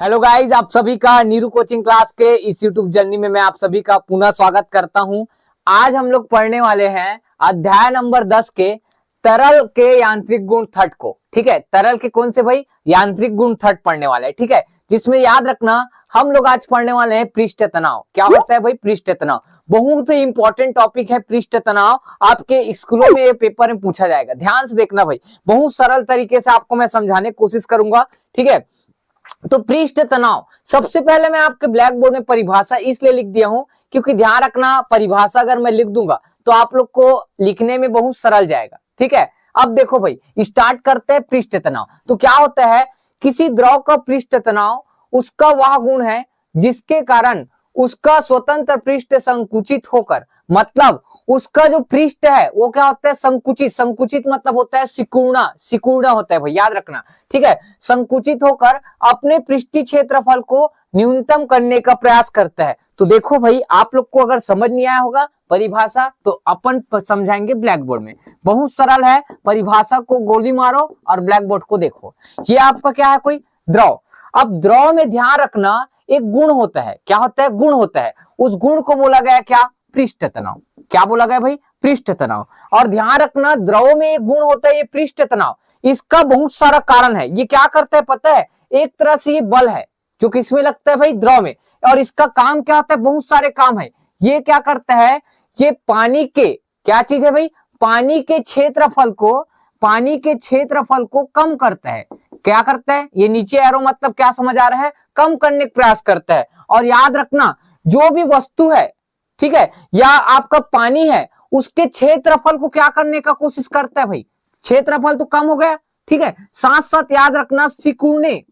Hello guys, आप सभी का नीरू कोचिंग क्लास के इस यूट्यूब जर्नी में मैं आप सभी का पुनः स्वागत करता हूं। आज हम लोग पढ़ने वाले हैं अध्याय नंबर 10 के तरल के यांत्रिक गुण थट को। ठीक है, तरल के कौन से भाई? यांत्रिक गुण थट पढ़ने वाले हैं। ठीक है, जिसमें याद रखना हम लोग आज पढ़ने वाले हैं पृष्ठ तनाव। क्या होता है भाई पृष्ठ तनाव? बहुत ही इंपॉर्टेंट टॉपिक है पृष्ठ तनाव। आपके स्कूलों में ये पेपर में पूछा जाएगा, ध्यान से देखना भाई। बहुत सरल तरीके से आपको मैं समझाने की कोशिश करूंगा। ठीक है, तो पृष्ठ तनाव सबसे पहले मैं आपके ब्लैक बोर्ड में परिभाषा इसलिए लिख दिया हूं क्योंकि ध्यान रखना, परिभाषा अगर मैं लिख दूंगा तो आप लोग को लिखने में बहुत सरल जाएगा। ठीक है, अब देखो भाई, स्टार्ट करते हैं पृष्ठ तनाव। तो क्या होता है, किसी द्रव का पृष्ठ तनाव उसका वह गुण है जिसके कारण उसका स्वतंत्र पृष्ठ संकुचित होकर, मतलब उसका जो पृष्ठ है वो क्या होता है? संकुचित। संकुचित मतलब होता है सिकुड़ना, सिकुड़ना होता है भाई, याद रखना। ठीक है, संकुचित होकर अपने पृष्ठीय क्षेत्रफल को न्यूनतम करने का प्रयास करता है। तो देखो भाई, आप लोग को अगर समझ नहीं आया होगा परिभाषा तो अपन समझाएंगे ब्लैक बोर्ड में। बहुत सरल है, परिभाषा को गोली मारो और ब्लैक बोर्ड को देखो। ये आपका क्या है? कोई द्रव। अब द्रव में ध्यान रखना एक गुण होता है। क्या होता है? गुण होता है। उस गुण को बोला गया क्या? पृष्ठ तनाव। क्या बोला गया भाई? पृष्ठ तनाव। और ध्यान रखना द्रव में एक गुण होता है ये पृष्ठ तनाव। इसका बहुत सारा कारण है। ये क्या करता है पता है? एक तरह से ये बल है जो किसमें लगता है भाई? द्रव में। और इसका काम क्या होता है? बहुत सारे काम है। ये क्या करता है? ये पानी के, क्या चीज है भाई? पानी के क्षेत्रफल को, पानी के क्षेत्रफल को कम करता है। क्या करता है? ये नीचे एरो मतलब क्या समझ आ रहा है? कम करने का प्रयास करता है। और याद रखना जो भी वस्तु है, ठीक है, या आपका पानी है, उसके क्षेत्रफल को क्या करने का कोशिश करता है भाई? क्षेत्रफल तो कम हो गया। ठीक है, साथ साथ याद रखना सिकुड़ने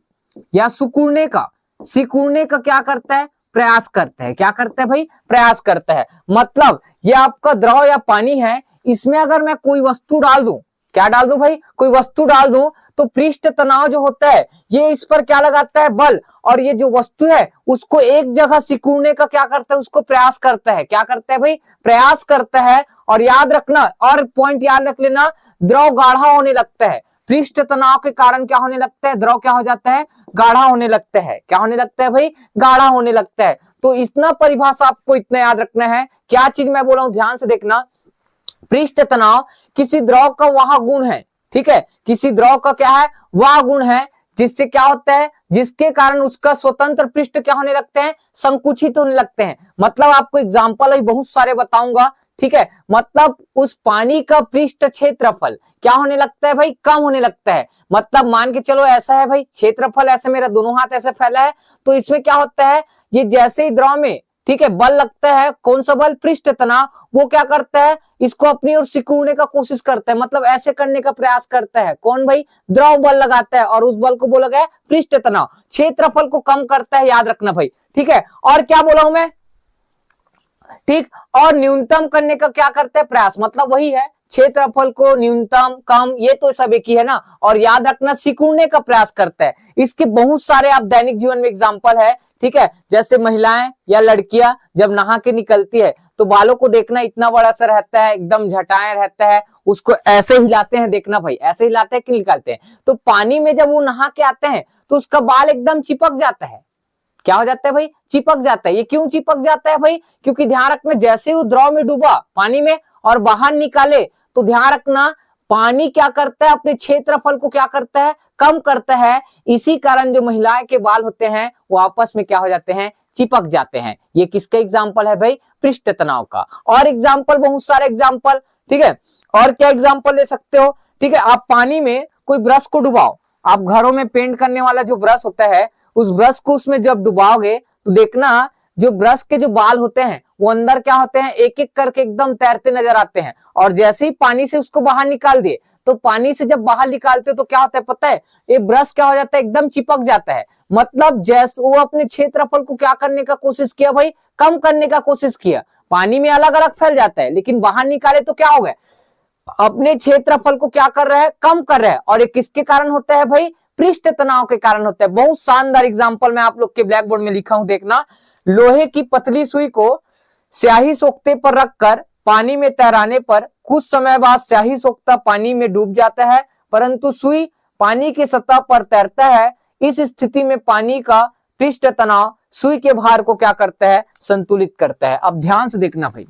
या सुकुड़ने का, सिकुड़ने का क्या करता है? प्रयास करता है। क्या करता है भाई? प्रयास करता है। मतलब ये आपका द्रव या पानी है, इसमें अगर मैं कोई वस्तु डाल दूं, क्या डाल दूं भाई? कोई वस्तु डाल दूं, तो पृष्ठ तनाव जो होता है ये इस पर क्या लगाता है? बल। और ये जो वस्तु है उसको एक जगह सिकुड़ने का क्या करता है? उसको प्रयास करता है। क्या करता है भाई? प्रयास करता है। और याद रखना, और पॉइंट याद रख लेना, द्रव गाढ़ा होने लगता है। पृष्ठ तनाव के कारण क्या होने लगता है? द्रव क्या हो जाता है? गाढ़ा होने लगता है। क्या होने लगता है भाई? गाढ़ा होने लगता है। तो इतना परिभाषा आपको इतना याद रखना है। क्या चीज मैं बोला हूं ध्यान से देखना, पृष्ठ तनाव किसी द्रव का वह गुण है। ठीक है, किसी द्रव का क्या है? वह गुण है जिससे क्या होता है? जिसके कारण उसका स्वतंत्र पृष्ठ क्या होने लगते हैं? संकुचित होने लगते हैं। मतलब आपको एग्जांपल अभी बहुत सारे बताऊंगा। ठीक है, मतलब उस पानी का पृष्ठ क्षेत्रफल क्या होने लगता है भाई? कम होने लगता है। मतलब मान के चलो ऐसा है भाई, क्षेत्रफल ऐसे मेरा दोनों हाथ ऐसे फैला है, तो इसमें क्या होता है? ये जैसे ही द्रव में, ठीक है, बल लगता है, कौन सा बल? पृष्ठ तनाव। वो क्या करता है? इसको अपनी ओर सिकुड़ने का कोशिश करता है, मतलब ऐसे करने का प्रयास करता है। कौन भाई? द्रव बल लगाता है और उस बल को बोला गया है पृष्ठ तनाव। क्षेत्रफल को कम करता है, याद रखना भाई। ठीक है, और क्या बोला हूं मैं? ठीक, और न्यूनतम करने का क्या करता है? प्रयास। मतलब वही है, क्षेत्रफल को न्यूनतम, कम, ये तो सब एक ही है ना। और याद रखना सिकुड़ने का प्रयास करता है। इसके बहुत सारे आप दैनिक जीवन में एग्जांपल है। ठीक है, जैसे महिलाएं या लड़कियां जब नहा के निकलती है तो बालों को देखना इतना बड़ा सा रहता है, एकदम झटाए रहता है, उसको ऐसे हिलाते हैं, देखना भाई ऐसे हिलाते हैं कि निकालते हैं। तो पानी में जब वो नहा के आते हैं तो उसका बाल एकदम चिपक जाता है। क्या हो जाता है भाई? चिपक जाता है। ये क्यों चिपक जाता है भाई? क्योंकि ध्यान रखना जैसे वो द्रव में डूबा पानी में और बाहर निकाले, तो ध्यान रखना पानी क्या करता है? अपने क्षेत्रफल को क्या करता है? कम करता है। इसी कारण जो महिलाएं के बाल होते हैं वो आपस में क्या हो जाते हैं? चिपक जाते हैं। ये किसका एग्जाम्पल है भाई? पृष्ठ तनाव का। और एग्जाम्पल बहुत सारे एग्जाम्पल। ठीक है, और क्या एग्जाम्पल ले सकते हो? ठीक है, आप पानी में कोई ब्रश को डुबाओ, आप घरों में पेंट करने वाला जो ब्रश होता है उस ब्रश को उसमें जब डुबाओगे तो देखना जो ब्रश के जो बाल होते हैं वो अंदर क्या होते हैं? एक एक करके एकदम तैरते नजर आते हैं। और जैसे ही पानी से उसको बाहर निकाल दिए, तो पानी से जब बाहर निकालते तो क्या होता है पता है? ये ब्रश क्या हो जाता है? एकदम चिपक जाता है। मतलब जैसे वो अपने क्षेत्रफल को क्या करने का कोशिश किया भाई? कम करने का कोशिश किया। पानी में अलग अलग फैल जाता है, लेकिन बाहर निकाले तो क्या हो गया? अपने क्षेत्रफल को क्या कर रहा है? कम कर रहा है। और ये किसके कारण होता है भाई? पृष्ठ तनाव के कारण होता है। बहुत शानदार एग्जांपल मैं आप लोग के ब्लैक बोर्ड में लिखा हूं, देखना। लोहे की पतली सुई को स्याही सोखते पर रखकर पानी में तैराने पर कुछ समय बाद स्याही सोखता पानी में डूब जाता है, परंतु सुई पानी की सतह पर तैरता है। इस स्थिति में पानी का पृष्ठ तनाव सुई के भार को क्या करता है, संतुलित करता है। अब ध्यान से देखना भाई,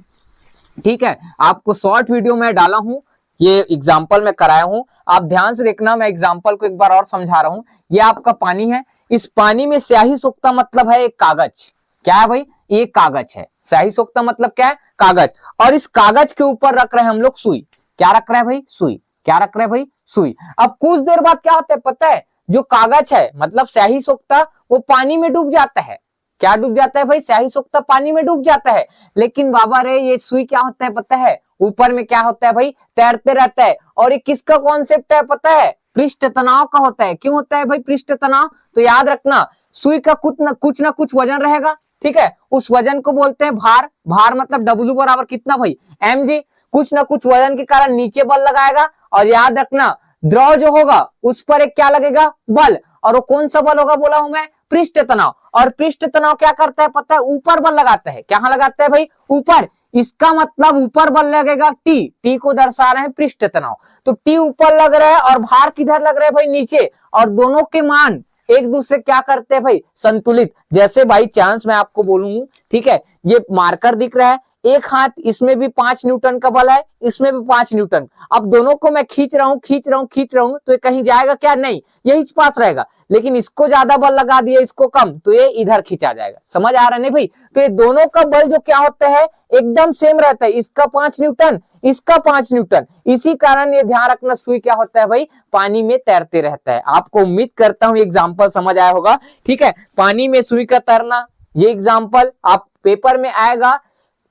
ठीक है, आपको शॉर्ट वीडियो में डाला हूं, ये एग्जाम्पल में कराया हूं, आप ध्यान से देखना। मैं एग्जाम्पल को एक बार और समझा रहा हूं। ये आपका पानी है, इस पानी में स्याही सोखता मतलब है एक कागज। क्या है भाई, ये कागज है। स्याही सोखता मतलब क्या है, कागज। और इस कागज के ऊपर रख रहे हैं हम लोग सुई। क्या रख रहे हैं भाई, सुई। क्या रख रहे हैं भाई, सुई। अब कुछ देर बाद क्या होता है पता है, जो कागज है मतलब स्याही सोखता वो पानी में डूब जाता है। क्या डूब जाता है भाई, स्याही सोखता पानी में डूब जाता है। लेकिन बाबा रे ये सुई क्या होता है पता है, ऊपर में क्या होता है भाई, तैरते रहता है। और ये किसका कॉन्सेप्ट है पता है, पृष्ठ तनाव का होता है। क्यों होता है भाई पृष्ठ तनाव, तो याद रखना सुई का कुछ ना कुछ वजन रहेगा, ठीक है। उस वजन को बोलते हैं भार। भार मतलब डब्ल्यू बराबर कितना भाई, mg। कुछ ना कुछ वजन के कारण नीचे बल लगाएगा। और याद रखना द्रव जो होगा उस पर एक क्या लगेगा, बल। और वो कौन सा बल होगा बोला हूं मैं, पृष्ठ तनाव। और पृष्ठ तनाव क्या करता है पता है, ऊपर बल लगाता है। क्या लगाता है भाई, ऊपर। इसका मतलब ऊपर बल लगेगा टी। टी को दर्शा रहे हैं पृष्ठ तनाव, तो टी ऊपर लग रहा है और भार किधर लग रहा है भाई, नीचे। और दोनों के मान एक दूसरे क्या करते हैं भाई, संतुलित। जैसे बाई चांस मैं आपको बोलूं, ठीक है, ये मार्कर दिख रहा है, एक हाथ, इसमें भी 5 न्यूटन का बल है, इसमें भी 5 न्यूटन। अब दोनों को मैं खींच रहा हूं तो ये कहीं जाएगा क्या, नहीं, यही पास रहेगा। लेकिन इसको ज्यादा बल लगा दिया, इसको कम, तो ये इधर खींचा जाएगा। समझ आ रहा नहीं भाई, तो ये दोनों का बल जो क्या होता है एकदम सेम रहता है। इसका 5 न्यूटन, इसका 5 न्यूटन। इसी कारण ये ध्यान रखना सुई क्या होता है भाई, पानी में तैरते रहता है। आपको उम्मीद करता हूं एग्जाम्पल समझ आया होगा, ठीक है। पानी में सुई का तैरना, ये एग्जाम्पल आप पेपर में आएगा।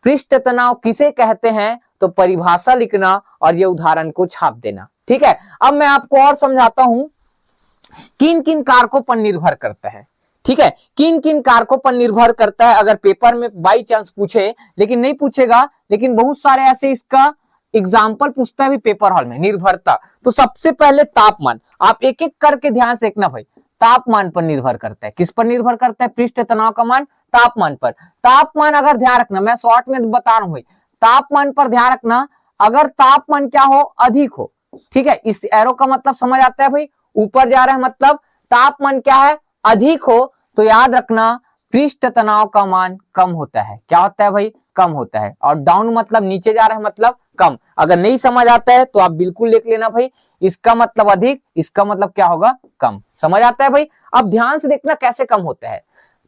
पृष्ठ तनाव किसे कहते हैं, तो परिभाषा लिखना और ये उदाहरण को छाप देना, ठीक है। अब मैं आपको और समझाता हूं किन किन कारकों पर निर्भर करता है, ठीक है। किन किन कारकों पर निर्भर करता है, अगर पेपर में बाई चांस पूछे, लेकिन नहीं पूछेगा, लेकिन बहुत सारे ऐसे इसका एग्जाम्पल पूछता है भी पेपर हॉल में, निर्भरता। तो सबसे पहले तापमान, आप एक एक करके ध्यान से देखना भाई। तापमान पर निर्भर करता है, किस पर निर्भर करता है, पृष्ठ तनाव का मान तापमान पर। तापमान अगर ध्यान रखना, मैं शॉर्ट में बता रहा हूं भाई, तापमान पर ध्यान रखना। अगर तापमान क्या हो, अधिक हो, ठीक है, इस एरो का मतलब समझ आता है भाई, ऊपर जा रहा है मतलब तापमान क्या है, अधिक हो, तो याद रखना पृष्ठ तनाव का मान कम होता है। क्या होता है भाई, कम होता है। और डाउन मतलब नीचे जा रहा है मतलब कम। अगर नहीं समझ आता है तो आप बिल्कुल लिख लेना भाई, इसका मतलब अधिक, इसका मतलब क्या होगा, कम। समझ आता है भाई। अब ध्यान से देखना कैसे कम होता है।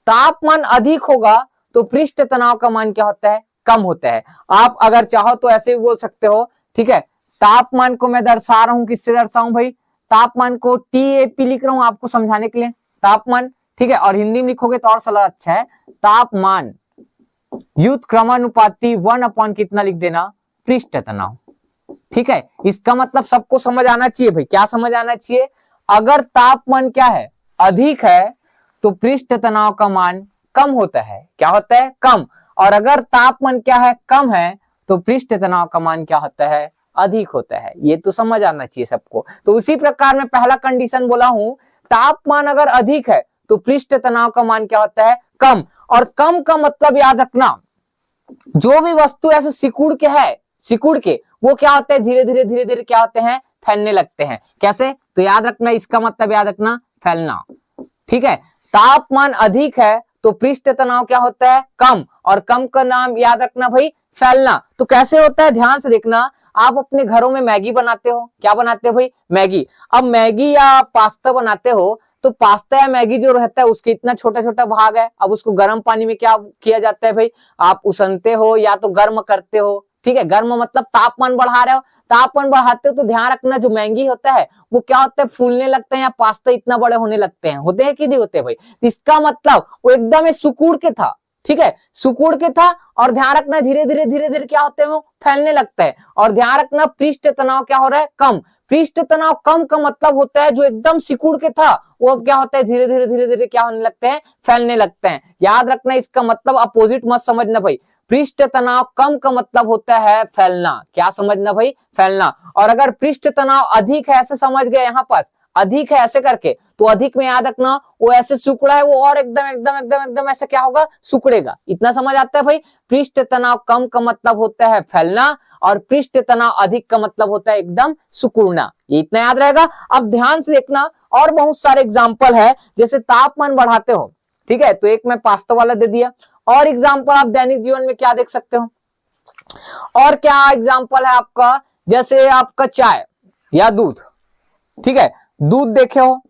तापमान अधिक होगा तो पृष्ठ तनाव का मान क्या होता है, कम होता है। आप अगर चाहो तो ऐसे भी बोल सकते हो, ठीक है। तापमान को मैं दर्शा रहा हूं, किससे दर्शाऊं भाई, तापमान को TAP लिख रहा हूं आपको समझाने के लिए, तापमान, ठीक है। और हिंदी में लिखोगे तो और सलाह अच्छा है, तापमान युक्त क्रमानुपाती 1 कितना लिख देना, पृष्ठ तनाव, ठीक है। इसका मतलब सबको समझ आना चाहिए भाई। क्या समझ आना चाहिए, अगर तापमान क्या है, अधिक है, तो पृष्ठ तनाव का मान कम होता है। क्या होता है, कम। और अगर तापमान क्या है, कम है, तो पृष्ठ तनाव का मान क्या होता है, अधिक होता है। ये तो समझ आना चाहिए सबको। तो उसी प्रकार में पहला कंडीशन बोला हूं, तापमान अगर अधिक है तो पृष्ठ तनाव का मान क्या होता है, कम। और कम का मतलब याद रखना, जो भी वस्तु ऐसे सिकुड़ के है, सिकुड़ के वो क्या होते हैं, धीरे धीरे क्या होते हैं, फैलने लगते हैं। कैसे, तो याद रखना, इसका मतलब याद रखना, फैलना, ठीक है। तापमान अधिक है तो पृष्ठ तनाव क्या होता है, कम। और कम का नाम याद रखना भाई, फैलना। तो कैसे होता है, ध्यान से देखना। आप अपने घरों में मैगी बनाते हो, क्या बनाते हो भाई, मैगी। अब मैगी या पास्ता बनाते हो, तो पास्ता या मैगी जो रहता है उसके इतना छोटा छोटा भाग है। अब उसको गर्म पानी में क्या किया जाता है भाई, आप उसनते हो या तो गर्म करते हो, ठीक है। गर्म मतलब तापमान बढ़ा रहे हो, तापमान बढ़ाते हो तो ध्यान रखना जो मैगी होता है वो क्या होता है, फूलने लगते हैं या पास्ता इतना बड़े होने लगते हैं। होते हैं कि नहीं होते भाई, इसका मतलब वो एकदम सिकुड़ के था, ठीक है, सिकुड़ के था। और ध्यान रखना धीरे धीरे क्या होते हैं, वो फैलने लगता है। और ध्यान रखना पृष्ठ तनाव क्या हो रहा है, कम। पृष्ठ तनाव कम का मतलब होता है जो एकदम सिकुड़ के था वो अब क्या होता है, धीरे धीरे क्या होने लगते हैं, फैलने लगते हैं। याद रखना इसका मतलब अपोजिट मत समझना भाई। पृष्ठ तनाव कम का मतलब होता है फैलना। क्या समझना भाई, फैलना। और अगर पृष्ठ तनाव अधिक है, ऐसे समझ गए यहाँ पास, अधिक है ऐसे करके, तो अधिक में याद रखना वो ऐसे सिकुड़ा है, वो और एकदम ऐसे क्या होगा, सिकुड़ेगा। इतना समझ आता है भाई। पृष्ठ तनाव कम का मतलब होता है फैलना और पृष्ठ तनाव अधिक का मतलब होता है एकदम सिकुड़ना। ये इतना याद रहेगा। अब ध्यान से देखना, और बहुत सारे एग्जाम्पल है। जैसे तापमान बढ़ाते हो, ठीक है, तो एक मैं पास्ता वाला दे दिया। और एग्जाम्पल आप दैनिक जीवन में क्या देख सकते हो, और क्या एग्जाम्पल है आपका, जैसे आपका चाय या दूध, ठीक है, दूध देखे हो,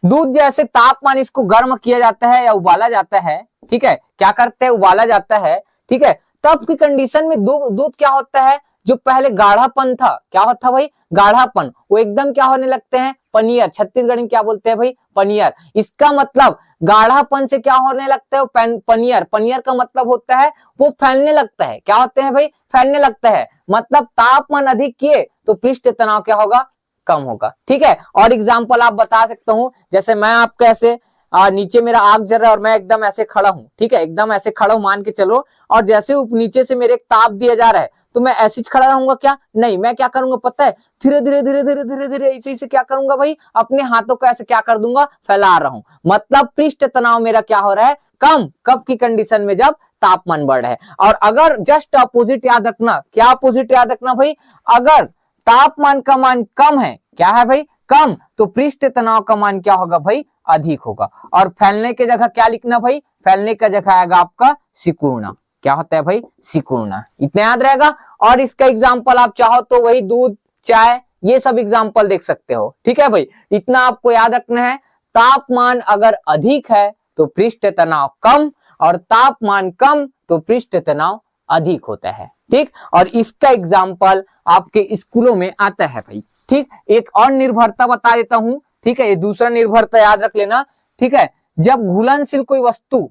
दूध जैसे तापमान इसको गर्म किया जाता है या उबाला जाता है, ठीक है, क्या करते हैं, उबाला जाता है, ठीक है, तब की कंडीशन में दूध क्या होता है, जो पहले गाढ़ापन था, क्या होता भाई, गाढ़ापन, वो एकदम क्या होने लगते हैं, पनीर, छत्तीसगढ़ी में क्या बोलते हैं भाई, पनीर। इसका मतलब गाढ़ापन से क्या होने लगता है, पनीर, पनीर का मतलब होता है वो फैलने लगता है, क्या होते हैं भाई, फैलने लगता है, मतलब तापमान अधिक किए तो पृष्ठ तनाव क्या होगा, कम होगा, ठीक है। और एग्जाम्पल आप बता सकता हूं, जैसे मैं आपको ऐसे नीचे मेरा आग जल रहा है और मैं एकदम ऐसे खड़ा हूं, ठीक है, एकदम ऐसे खड़ा हूं मान के चलो, और जैसे नीचे से मेरे एक ताप दिया जा रहा है तो मैं ऐसे खड़ा रहूंगा क्या, नहीं, मैं क्या करूंगा पता है, धीरे धीरे धीरे धीरे धीरे धीरे ऐसे क्या करूंगा भाई, अपने हाथों को ऐसे क्या कर दूंगा, फैला रहा हूं, मतलब पृष्ठ तनाव मेरा क्या हो रहा है, कम, कब की कंडीशन में, जब तापमान बढ़ रहा है। और अगर जस्ट अपोजिट याद रखना, क्या अपोजिट याद रखना भाई, अगर तापमान का मान कम है, क्या है भाई, कम, तो पृष्ठ तनाव का मान क्या होगा भाई, अधिक होगा। और फैलने की जगह क्या लिखना भाई, फैलने का जगह आएगा आपका सिकुड़ना, क्या होता है भाई, सिकुड़ना, इतना याद रहेगा। और इसका एग्जाम्पल आप चाहो तो वही दूध, चाय, ये सब एग्जाम्पल देख सकते हो, ठीक है भाई, इतना आपको याद रखना है। तापमान अगर अधिक है तो पृष्ठ तनाव कम, और तापमान कम तो पृष्ठ तनाव अधिक होता है, ठीक। और इसका एग्जाम्पल आपके स्कूलों में आता है भाई, ठीक। एक और निर्भरता बता देता हूं, ठीक है, ये दूसरा निर्भरता याद रख लेना, ठीक है। जब घुलनशील कोई वस्तु,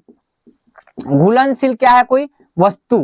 घुलनशील क्या है, कोई वस्तु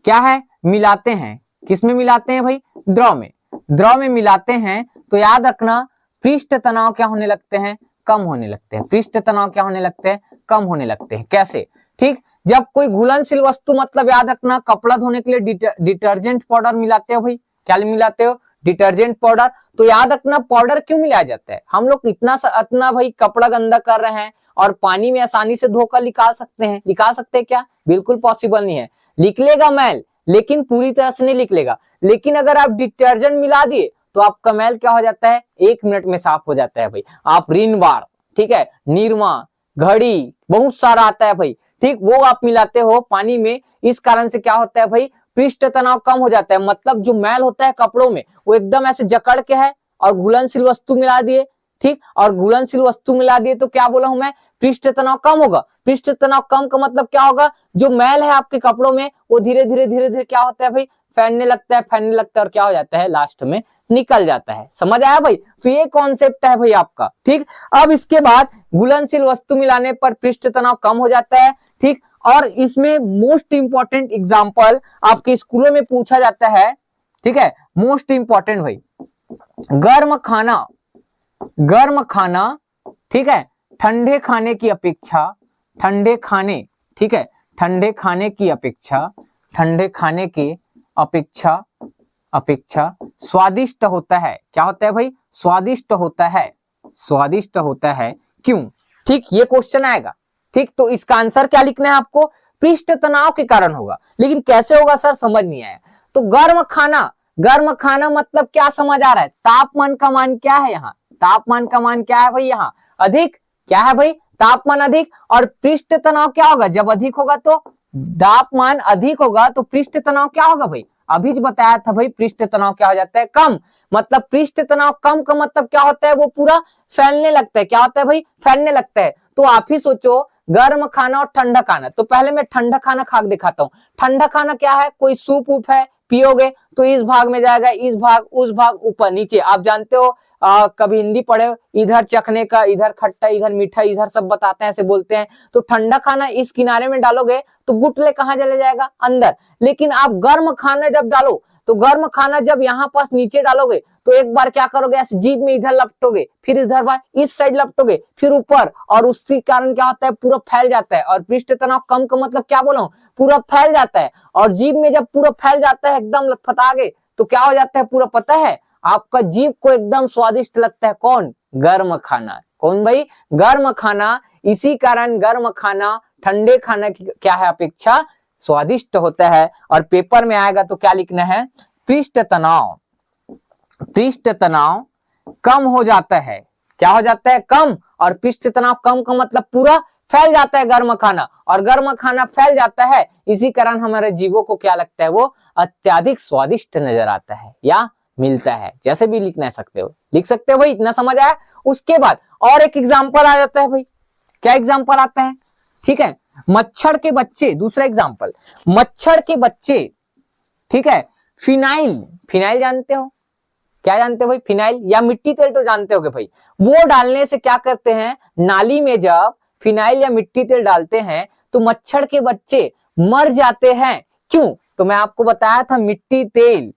क्या है, मिलाते हैं, किसमें मिलाते हैं भाई, द्रव में, द्रव में मिलाते हैं, तो याद रखना पृष्ठ तनाव क्या होने लगते हैं, कम होने लगते हैं, पृष्ठ तनाव क्या होने लगते हैं, कम होने लगते हैं, कैसे, ठीक। जब कोई घुलनशील वस्तु, मतलब याद रखना कपड़ा धोने के लिए डिटर्जेंट पाउडर मिलाते हो भाई, क्या मिलाते हो, डिटर्जेंट पाउडर, तो याद रखना पाउडर क्यों मिलाया जाता है, हम लोग इतना भाई कपड़ा गंदा कर रहे हैं और पानी में आसानी से धोकर निकाल सकते हैं, निकाल सकते हैं क्या, बिल्कुल पॉसिबल नहीं है, निकलेगा मैल लेकिन पूरी तरह से नहीं निकलेगा। लेकिन अगर आप डिटर्जेंट मिला दिए तो आपका मैल क्या हो जाता है, 1 मिनट में साफ हो जाता है भाई। आप रिन बार, ठीक है, निरमा, घड़ी, बहुत सारा आता है भाई, ठीक, वो आप मिलाते हो पानी में, इस कारण से क्या होता है भाई, पृष्ठ तनाव कम हो जाता है, मतलब जो मैल होता है कपड़ों में वो एकदम ऐसे जकड़ के है, और घुलनशील वस्तु मिला दिए, ठीक, और घुलनशील वस्तु मिला दिए तो क्या बोला हूं मैं, पृष्ठ तनाव कम होगा। पृष्ठ तनाव कम का मतलब क्या होगा, जो मैल है आपके कपड़ों में वो धीरे धीरे धीरे धीरे क्या होता है भाई, फैलने लगता है, फैलने लगता है, और क्या हो जाता है, लास्ट में निकल जाता है। समझ आया भाई, तो ये कॉन्सेप्ट है भाई आपका, ठीक। अब इसके बाद घुलनशील वस्तु मिलाने पर पृष्ठ तनाव कम हो जाता है, ठीक। और इसमें मोस्ट इंपॉर्टेंट एग्जाम्पल आपके स्कूलों में पूछा जाता है, ठीक है, मोस्ट इंपॉर्टेंट भाई, गर्म खाना, गर्म खाना, ठीक है, ठंडे खाने की अपेक्षा, ठंडे खाने, ठीक है, ठंडे खाने की अपेक्षा, ठंडे खाने की अपेक्षा, अपेक्षा स्वादिष्ट होता है, क्या होता है भाई, स्वादिष्ट होता है, स्वादिष्ट होता है, क्यों, ठीक, ये क्वेश्चन आएगा, ठीक। तो इसका आंसर क्या लिखना है आपको, पृष्ठ तनाव के कारण होगा, लेकिन कैसे होगा सर, समझ नहीं आया। तो गर्म खाना, गर्म खाना मतलब क्या समझ आ रहा है, तापमान का मान क्या है यहाँ, तापमान का मान क्या है भाई, यहाँ अधिक, क्या है भाई, तापमान अधिक, और पृष्ठ तनाव क्या होगा, जब अधिक होगा तो तापमान अधिक होगा तो पृष्ठ तनाव क्या होगा भाई, अभी जो बताया था भाई, पृष्ठ तनाव क्या हो जाता है, कम, मतलब पृष्ठ तनाव कम का मतलब क्या होता है, वो पूरा फैलने लगता है, क्या होता है भाई, फैलने लगता है। तो आप ही सोचो गर्म खाना और ठंडा खाना, तो पहले मैं ठंडा खाना खा के दिखाता हूँ। ठंडा खाना क्या है, कोई सूप उप है, पियोगे तो इस भाग में जाएगा, इस भाग, उस भाग, ऊपर नीचे, आप जानते हो, कभी हिंदी पढ़े, इधर चखने का, इधर खट्टा, इधर मीठा, इधर सब बताते हैं, ऐसे बोलते हैं। तो ठंडा खाना इस किनारे में डालोगे तो गुटले कहाँ चले जाएगा, अंदर। लेकिन आप गर्म खाना जब डालो, तो गर्म खाना जब यहाँ पास नीचे डालोगे तो एक बार क्या करोगे, ऐसे जीभ में इधर लपटोगे, फिर इधर बार इस साइड लपटोगे, फिर ऊपर, और उसके कारण क्या होता है, पूरा फैल जाता है। और पृष्ठ तनाव कम का मतलब क्या बोला हूं, पूरा फैल जाता है। और जीभ में जब पूरा फैल जाता है एकदम लटपटागे, तो क्या हो जाता है पूरा, पता है आपका जीभ को एकदम स्वादिष्ट लगता है, कौन, गर्म खाना, कौन भाई, गर्म खाना। इसी कारण गर्म खाना ठंडे खाना की क्या है, अपेक्षा स्वादिष्ट होता है। और पेपर में आएगा तो क्या लिखना है, पृष्ठ तनाव, पृष्ठ तनाव कम हो जाता है, क्या हो जाता है, कम, और पृष्ठ तनाव कम का मतलब पूरा फैल जाता है गर्म खाना, और गर्म खाना फैल जाता है, इसी कारण हमारे जीवों को क्या लगता है, वो अत्यधिक स्वादिष्ट नजर आता है या मिलता है। जैसे भी लिखना सकते हो, लिख सकते हो भाई, इतना समझ आया। उसके बाद और एक एग्जाम्पल आ जाता है भाई, क्या एग्जाम्पल आता है, ठीक है, मच्छर के बच्चे, दूसरा एग्जाम्पल, मच्छर के बच्चे, ठीक है, फिनाइल, फिनाइल जानते हो, क्या जानते हो भाई, फिनाइल या मिट्टी तेल तो जानते होगे भाई, वो डालने से क्या करते हैं, नाली में जब फिनाइल या मिट्टी तेल डालते हैं तो मच्छर के बच्चे मर जाते हैं। क्यों? तो मैं आपको बताया था मिट्टी तेल,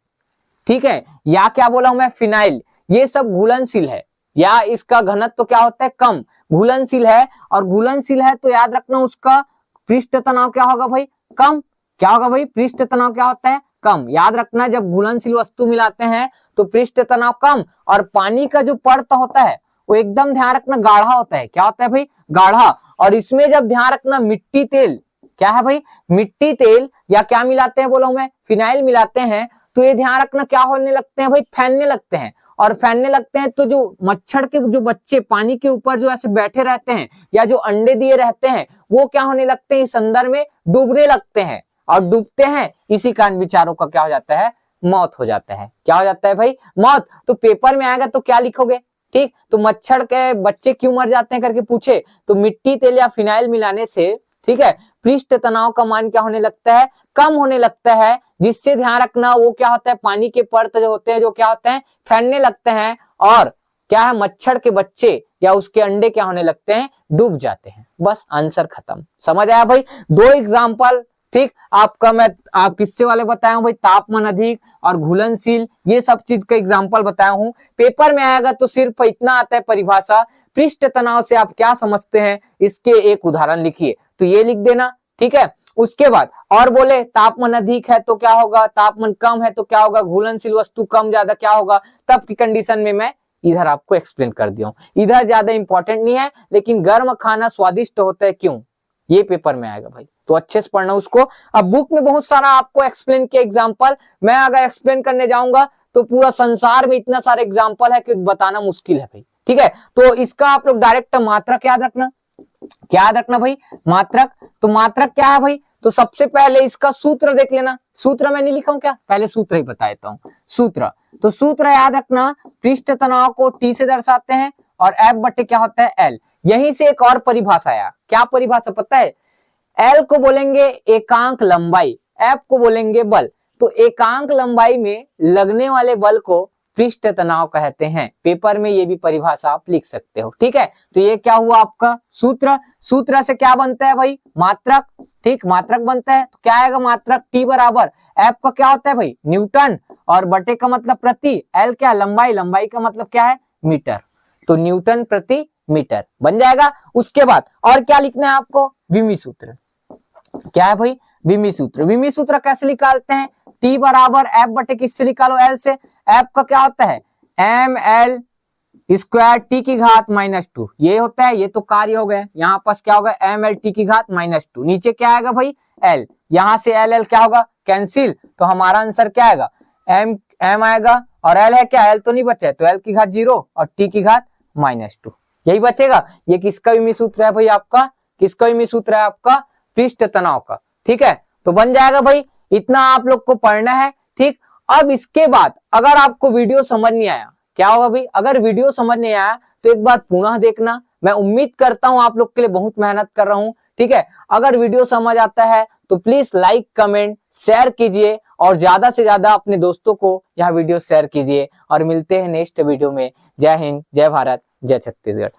ठीक है, या क्या बोला हूं मैं, फिनाइल, ये सब घुलनशील है, या इसका घनत्व तो क्या होता है, कम, घुलनशील है, और घुलनशील है तो याद रखना उसका पृष्ठ तनाव क्या होगा भाई, कम। क्या होगा भाई, पृष्ठ तनाव क्या होता है, कम। याद रखना जब घुलनशील वस्तु मिलाते हैं तो पृष्ठ तनाव कम, और पानी का जो परत होता है वो एकदम ध्यान रखना गाढ़ा होता है। क्या होता है भाई, गाढ़ा। और इसमें जब ध्यान रखना मिट्टी तेल, क्या है भाई, मिट्टी तेल या क्या मिलाते हैं बोला हूं मैं, फिनाइल मिलाते हैं, तो ये ध्यान रखना क्या होने लगते हैं भाई, फैलने लगते हैं। और फैलने लगते हैं तो जो मच्छर के जो बच्चे पानी के ऊपर जो ऐसे बैठे रहते हैं या जो अंडे दिए रहते हैं, वो क्या होने लगते हैं, इस अंदर में डूबने लगते हैं, और डूबते हैं, इसी कारण बेचारों का क्या हो जाता है, मौत हो जाता है। क्या हो जाता है भाई, मौत। तो पेपर में आएगा तो क्या लिखोगे, ठीक, तो मच्छर के बच्चे क्यों मर जाते हैं करके पूछे तो मिट्टी तेल या फिनाइल मिलाने से, ठीक है, पृष्ठ तनाव का मान क्या होने लगता है, कम होने लगता है, जिससे ध्यान रखना वो क्या होता है, पानी के परत जो होते हैं जो क्या होते हैं, फैलने लगते हैं, और क्या है, मच्छर के बच्चे या उसके अंडे क्या होने लगते हैं, डूब जाते हैं। बस आंसर खत्म। समझ आया भाई, दो एग्जाम्पल, ठीक, आपका मैं आप किससे वाले बताया हूं भाई, तापमान अधिक और घुलनशील, ये सब चीज का एग्जाम्पल बताया हूं। पेपर में आएगा तो सिर्फ इतना आता है परिभाषा, पृष्ठ तनाव से आप क्या समझते हैं, इसके एक उदाहरण लिखिए, तो ये लिख देना, ठीक है। उसके बाद और बोले तापमान अधिक है तो क्या होगा, तापमान कम है तो क्या होगा, घुलनशील वस्तु कम ज्यादा क्या होगा, तब की कंडीशन में मैं इधर आपको एक्सप्लेन कर दिया हूं। इधर ज्यादा इंपॉर्टेंट नहीं है, लेकिन गर्म खाना स्वादिष्ट होता है क्यों, ये पेपर में आएगा भाई, तो अच्छे से पढ़ना उसको। अब बुक में बहुत सारा आपको एक्सप्लेन किया एग्जाम्पल, मैं अगर एक्सप्लेन करने जाऊंगा तो पूरा संसार में इतना सारा एग्जाम्पल है कि बताना मुश्किल है भाई, ठीक है। तो इसका आप लोग डायरेक्ट मात्रक याद रखना, क्या याद रखना भाई, मात्रक। तो मात्रक क्या है भाई, तो सबसे पहले इसका सूत्र देख लेना, सूत्र मैं नहीं लिखा हूं क्या, पहले सूत्र ही बता देता हूं। सूत्र, तो सूत्र याद रखना, पृष्ठ तनाव को T से दर्शाते हैं और F बटे क्या होता है L। यहीं से एक और परिभाषा आया, क्या परिभाषा पता है, L को बोलेंगे एकांक लंबाई, F को बोलेंगे बल। तो एकांक लंबाई में लगने वाले बल को पृष्ठ तनाव कहते हैं। पेपर में ये भी परिभाषा आप लिख सकते हो, ठीक है। तो ये क्या हुआ आपका सूत्र, सूत्र से क्या बनता है भाई, मात्रक, ठीक, मात्रक बनता है। तो क्या आएगा मात्रक, T बराबर F का क्या होता है भाई, न्यूटन, और बटे का मतलब प्रति, L क्या लंबाई, लंबाई का मतलब क्या है, मीटर, तो न्यूटन प्रति मीटर बन जाएगा। उसके बाद और क्या लिखना है आपको, विमी सूत्र, क्या है भाई, विमी सूत्र। विमी सूत्र कैसे निकालते हैं, T बराबर F बटे किससे निकालो, L से। F का क्या होता है, ml स्क्वायर टी की घात -2, ये होता है, ये तो कार्य हो गए, यहाँ पास क्या होगा, ml टी की घात -2, नीचे क्या आएगा भाई L, यहाँ से L क्या होगा, कैंसिल, तो हमारा आंसर क्या आएगा, m आएगा, और L है क्या, L तो नहीं बचा है, तो L की घात 0 और T की घात -2, यही बचेगा। ये किसका विमी सूत्र है भाई आपका, किसका विमी सूत्र है आपका, पृष्ठ तनाव का, ठीक है। तो बन जाएगा भाई, इतना आप लोग को पढ़ना है, ठीक। अब इसके बाद अगर आपको वीडियो समझ नहीं आया, क्या होगा भाई, अगर वीडियो समझ नहीं आया तो एक बार पुनः देखना, मैं उम्मीद करता हूं आप लोग के लिए बहुत मेहनत कर रहा हूं, ठीक है। अगर वीडियो समझ आता है तो प्लीज लाइक कमेंट शेयर कीजिए, और ज्यादा से ज्यादा अपने दोस्तों को यह वीडियो शेयर कीजिए, और मिलते हैं नेक्स्ट वीडियो में। जय हिंद, जय भारत, जय छत्तीसगढ़।